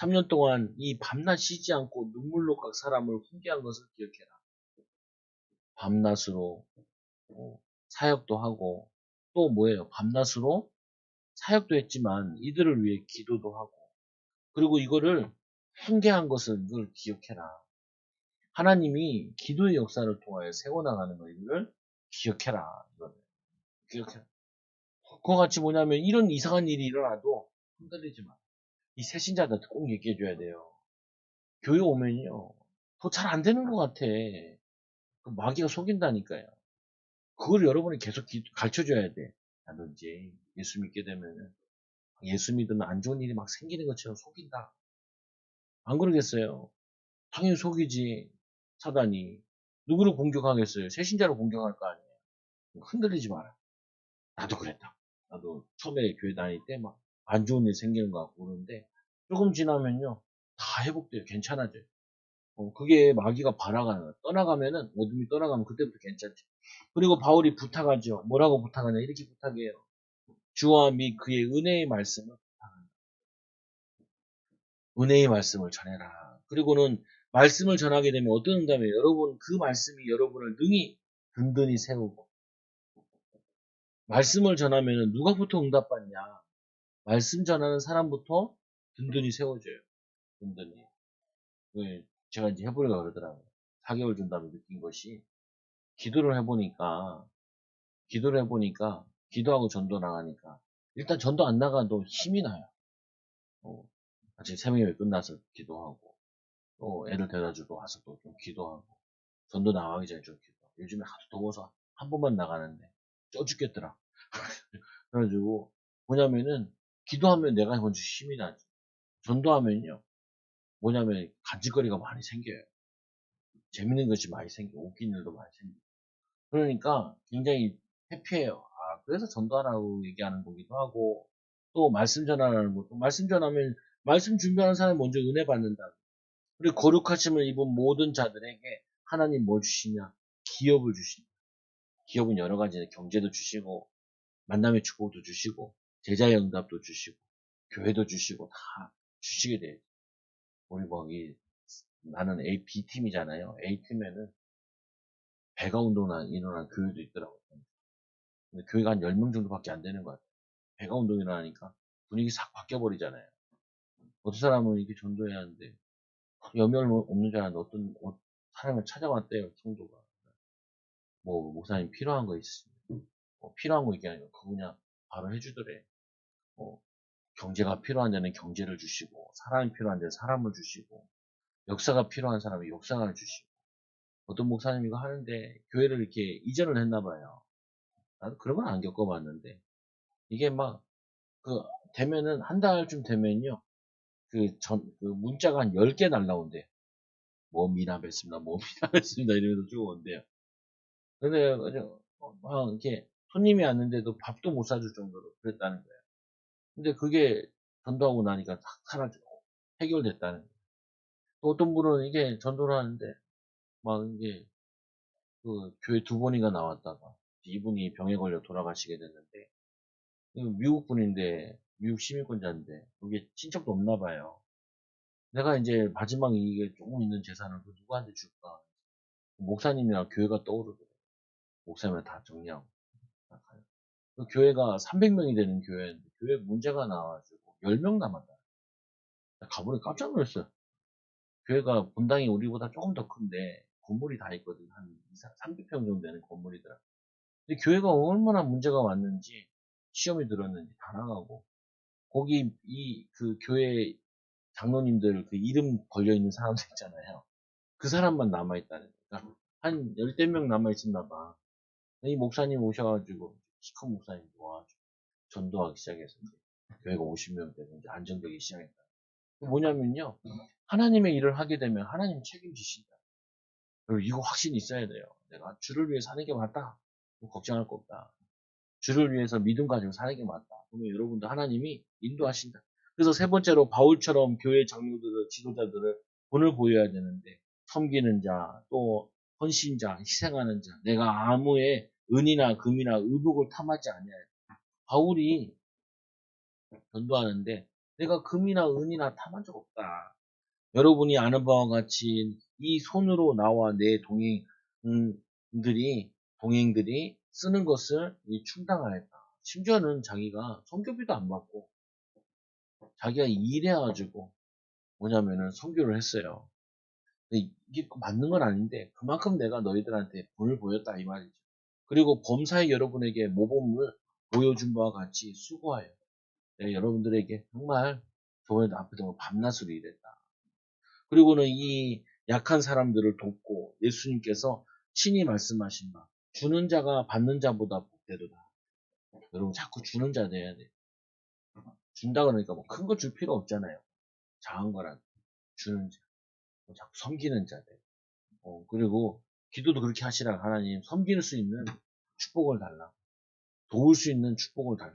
3년 동안 이 밤낮 쉬지 않고 눈물로 각 사람을 훈계한 것을 기억해라. 밤낮으로 사역도 하고 또 뭐예요? 밤낮으로 사역도 했지만 이들을 위해 기도도 하고 그리고 이거를 훈계한 것을 이걸 기억해라. 하나님이 기도의 역사를 통하여 세워나가는 거 이거를 기억해라. 이거를 기억해라. 그거 같이 뭐냐면 이런 이상한 일이 일어나도 흔들리지 마. 이 새신자들한테 꼭 얘기해줘야 돼요. 교회 오면요. 더 잘 안 되는 것 같아. 그 마귀가 속인다니까요. 그걸 여러분이 계속 가르쳐 줘야 돼. 라든지 예수 믿게 되면은 예수 믿으면 안 좋은 일이 막 생기는 것처럼 속인다. 안 그러겠어요? 당연히 속이지. 사단이. 누구를 공격하겠어요? 새신자를 공격할 거 아니에요. 흔들리지 마라. 나도 그랬다. 나도 처음에 교회 다닐 때 막 안 좋은 일 생기는 것 같고 그러는데 조금 지나면요. 다 회복돼요. 괜찮아져요. 그게 마귀가 바라가는 거예요. 떠나가면은, 어둠이 떠나가면 그때부터 괜찮지. 그리고 바울이 부탁하죠. 뭐라고 부탁하냐? 이렇게 부탁해요. 주와 및 그의 은혜의 말씀을 부탁한다. 은혜의 말씀을 전해라. 그리고는 말씀을 전하게 되면 어떤 응답이에요? 여러분, 그 말씀이 여러분을 능히 든든히 세우고, 말씀을 전하면 누가부터 응답받냐? 말씀 전하는 사람부터 든든히 세워져요. 든든히. 제가 이제 해보려고 그러더라고요. 4개월 준다고 느낀 것이, 기도를 해보니까, 기도하고 전도 나가니까, 일단 전도 안 나가도 힘이 나요. 아침 새벽에 끝나서 기도하고, 또 애들 데려주고 와서 또 좀 기도하고, 전도 나가기 전에 좀 기도하고, 요즘에 하도 더워서 한 번만 나가는데, 쪄 죽겠더라. 그래가지고, 뭐냐면은, 기도하면 내가 먼저 힘이 나지. 전도하면요, 뭐냐면, 간직거리가 많이 생겨요. 재밌는 것이 많이 생겨. 웃긴 일도 많이 생겨. 그러니까 굉장히 해피해요. 아, 그래서 전도하라고 얘기하는 거기도 하고, 또 말씀 전하라는 것도, 말씀 전하면, 말씀 준비하는 사람이 먼저 은혜 받는다. 그리고 거룩하심을 입은 모든 자들에게 하나님 뭐 주시냐? 기업을 주신다. 기업은 여러 가지, 경제도 주시고, 만남의 축복도 주시고, 제자의 응답도 주시고, 교회도 주시고, 다 주시게 돼요. 우리 나는 B팀이잖아요. A팀에는 배가 운동을 일어난 교회도 있더라고요. 근데 교회가 한 10명 정도밖에 안 되는 것 같아요. 배가 운동이 일어나니까 분위기 싹 바뀌어버리잖아요. 어떤 사람은 이렇게 전도해야 하는데, 여면 없는 줄 알았는데 사람을 찾아왔대요, 성도가. 뭐, 목사님 필요한 거 있으시면, 필요한 거 있게 아니고, 그거 그냥 바로 해주더래. 뭐, 경제가 필요한 데는 경제를 주시고, 사람이 필요한 데는 사람을 주시고, 역사가 필요한 사람이 역사를 주시고, 어떤 목사님 이거 하는데, 교회를 이렇게 이전을 했나 봐요. 나도 그런 건 안 겪어봤는데, 이게 막, 그, 되면은, 한 달쯤 되면요, 문자가 한 10개 날라온대요. 뭐 미납했습니다, 뭐 미납했습니다, 이러면서 쭉 온대요. 근데, 막, 이렇게, 손님이 왔는데도 밥도 못 사줄 정도로 그랬다는 거예요. 근데 그게 전도하고 나니까 싹 사라지고, 해결됐다는 거예요. 또 어떤 분은 이게 전도를 하는데, 막 이게, 교회 2번인가 나왔다가, 이분이 병에 걸려 돌아가시게 됐는데, 미국 분인데, 미국 시민권자인데, 그게 친척도 없나 봐요. 내가 이제 마지막에 이게 조금 있는 재산을 누구한테 줄까? 목사님이나 교회가 떠오르더라고요. 목사님을 다 정리하고. 그 교회가 300명이 되는 교회인데, 교회 문제가 나와가지고, 10명 남았다. 가보니 깜짝 놀랐어요. 교회가 분당이 우리보다 조금 더 큰데, 건물이 다 있거든. 한 300평 정도 되는 건물이더라. 근데 교회가 얼마나 문제가 왔는지, 시험이 들었는지 다 나가고, 거기, 교회 장로님들 그 이름 걸려있는 사람들 있잖아요. 그 사람만 남아있다는 거야. 한 열댓 명 남아있었나 봐. 이 목사님 오셔가지고, 시커 목사님 와가지고, 전도하기 시작해서, 이제 교회가 50명 되고, 이제 안정되기 시작했다. 뭐냐면요. 하나님의 일을 하게 되면 하나님 책임지신다. 그리고 이거 확신이 있어야 돼요. 내가 주를 위해 사는 게 맞다. 걱정할 거 없다. 주를 위해서 믿음 가지고 사는 게 맞다. 그러면 여러분들 하나님이 인도하신다. 그래서 세 번째로 바울처럼 교회 장로들을, 지도자들을 본을 보여야 되는데, 섬기는 자, 또 헌신자, 희생하는 자, 내가 아무의 은이나 금이나 의복을 탐하지 아니하여. 바울이 전도하는데 내가 금이나 은이나 탐한 적 없다. 여러분이 아는 바와 같이 이 손으로 나와 내 동행들이 쓰는 것을 충당하였다. 심지어는 자기가 선교비도 안 받고 자기가 일해가지고 뭐냐면은 선교를 했어요. 근데 이게 맞는 건 아닌데 그만큼 내가 너희들한테 본을 보였다 이 말이죠. 그리고 범사에 여러분에게 모범을 보여준 바와 같이 수고하여. 내가 여러분들에게 정말 저번에도 앞에도 밤낮으로 일했다. 그리고는 이 약한 사람들을 돕고 예수님께서 친히 말씀하신 바 주는 자가 받는 자보다 복되도다. 여러분 자꾸 주는 자 돼야 돼. 준다 그러니까 뭐 큰 거 줄 필요 없잖아요. 작은 거라도 주는 자. 자꾸 섬기는 자들. 그리고 기도도 그렇게 하시라. 하나님 섬길 수 있는 축복을 달라. 도울 수 있는 축복을 달라.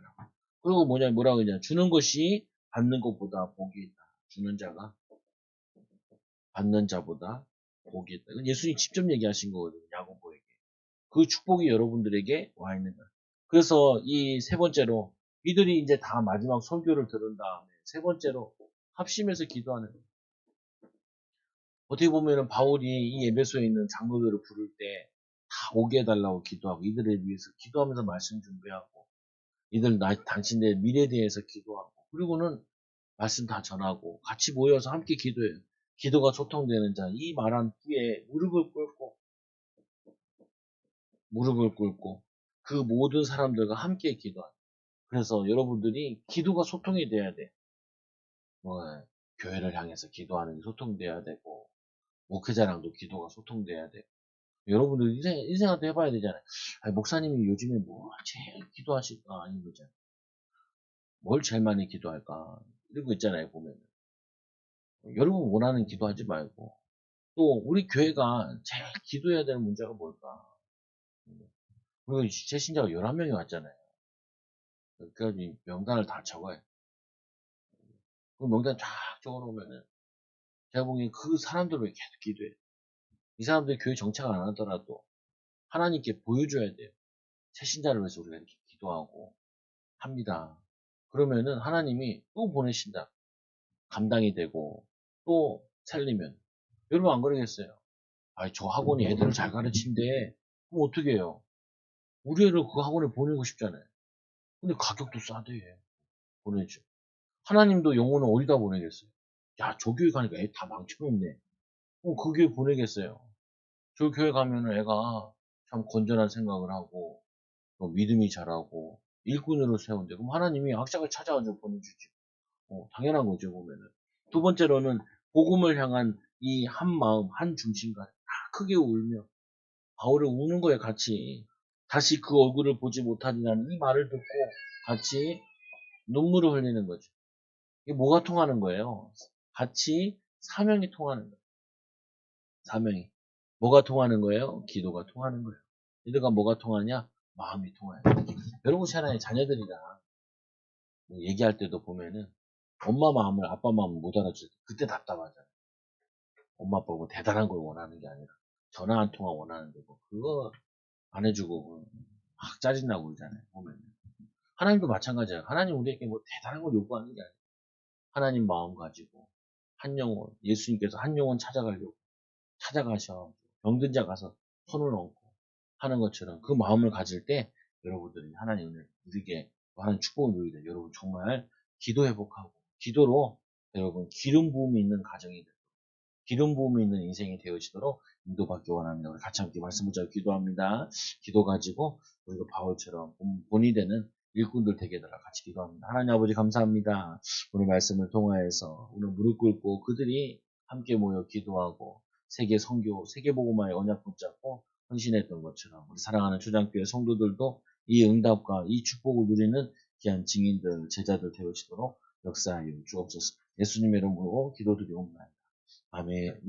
그리고 뭐라고 하냐. 주는 것이 받는 것보다 복이 있다. 주는 자가 받는 자보다 복이 있다. 이건 예수님 직접 얘기하신 거거든요. 야고보에게. 그 축복이 여러분들에게 와 있는 거야. 그래서 이 세 번째로 이들이 이제 다 마지막 설교를 들은 다음에 세 번째로 합심해서 기도하는 거예요. 어떻게 보면은 바울이 이 에베소에 있는 장로들을 부를 때 다 오게 해달라고 기도하고 이들을 위해서 기도하면서 말씀 준비하고 이들 당신의 미래에 대해서 기도하고 그리고는 말씀 다 전하고 같이 모여서 함께 기도해요. 기도가 소통되는 자, 이 말한 후에 무릎을 꿇고 그 모든 사람들과 함께 기도하는. 그래서 여러분들이 기도가 소통이 돼야 돼. 뭐 교회를 향해서 기도하는 게 소통돼야 되고 목회자랑도 기도가 소통돼야 돼. 여러분들 인생한테 해봐야 되잖아요. 아니, 목사님이 요즘에 뭘 제일 기도하실까? 아닌 거잖아요. 뭘 제일 많이 기도할까? 이런 거 있잖아요, 보면. 여러분 원하는 기도하지 말고. 또, 우리 교회가 제일 기도해야 되는 문제가 뭘까? 그리고 제 신자가 11명이 왔잖아요. 그래가지고 명단을 다 적어요. 그 명단 쫙 적어놓으면은, 제가 보기엔 그 사람들을 계속 기도해요. 이 사람들이 교회 정착 안 하더라도 하나님께 보여줘야 돼요. 새 신자를 위해서 우리가 이렇게 기도하고 합니다. 그러면은 하나님이 또 보내신다. 감당이 되고 또 살리면. 여러분 안 그러겠어요? 아니, 저 학원이 애들을 잘 가르친대. 그럼 어떻게 해요? 우리 애를 그 학원에 보내고 싶잖아요. 근데 가격도 싸대. 보내죠. 하나님도 영혼을 어디다 보내겠어요? 야, 저 교회 가니까 애 다 망쳐놓네. 그 교회 보내겠어요. 저 교회 가면은 애가 참 건전한 생각을 하고, 또 믿음이 자라고, 일꾼으로 세운대. 그럼 하나님이 악작을 찾아가지고 보내주지. 당연한 거죠, 보면은. 두 번째로는, 복음을 향한 이 한 마음, 한 중심과 다 크게 울며, 바울이 우는 거예요, 같이. 다시 그 얼굴을 보지 못하리라는 이 말을 듣고 같이 눈물을 흘리는 거죠. 이게 뭐가 통하는 거예요? 같이 사명이 통하는 거예요. 사명이. 뭐가 통하는 거예요? 기도가 통하는 거예요. 기도가 뭐가 통하냐? 마음이 통해요. 여러분 차라리 자녀들이랑 뭐 얘기할 때도 보면은 엄마 마음을 아빠 마음을 못 알아줄 때 그때 답답하잖아요. 엄마 아빠가 뭐 대단한 걸 원하는 게 아니라 전화 한 통화 원하는데 뭐 그거 안 해주고 막 짜증나고 그러잖아요. 보면 하나님도 마찬가지예요. 하나님 우리에게 뭐 대단한 걸 요구하는 게 아니에요. 하나님 마음 가지고 한 영혼 예수님께서 한 영혼 찾아가려고 찾아가셔 병든 자 가서 손을 얹고 하는 것처럼 그 마음을 가질 때 여러분들이 하나님을 우리에게 하는 축복을 누리게 돼요. 여러분 정말 기도 회복하고 기도로 여러분 기름 부음이 있는 가정이 되고 기름 부음이 있는 인생이 되어지도록 인도받기 원합니다. 우리 같이 함께 말씀 붙잡고 기도합니다. 기도 가지고 우리가 바울처럼 본이 되는 일꾼들 되게 해달라 같이 기도합니다. 하나님 아버지 감사합니다. 오늘 말씀을 통하여서 오늘 무릎 꿇고 그들이 함께 모여 기도하고 세계 선교, 세계복음화의 언약 붙잡고 헌신했던 것처럼 우리 사랑하는 초장교회 성도들도 이 응답과 이 축복을 누리는 귀한 증인들, 제자들 되어지도록 역사하여 주옵소서. 예수님의 이름으로 기도드리옵나이다. 아멘.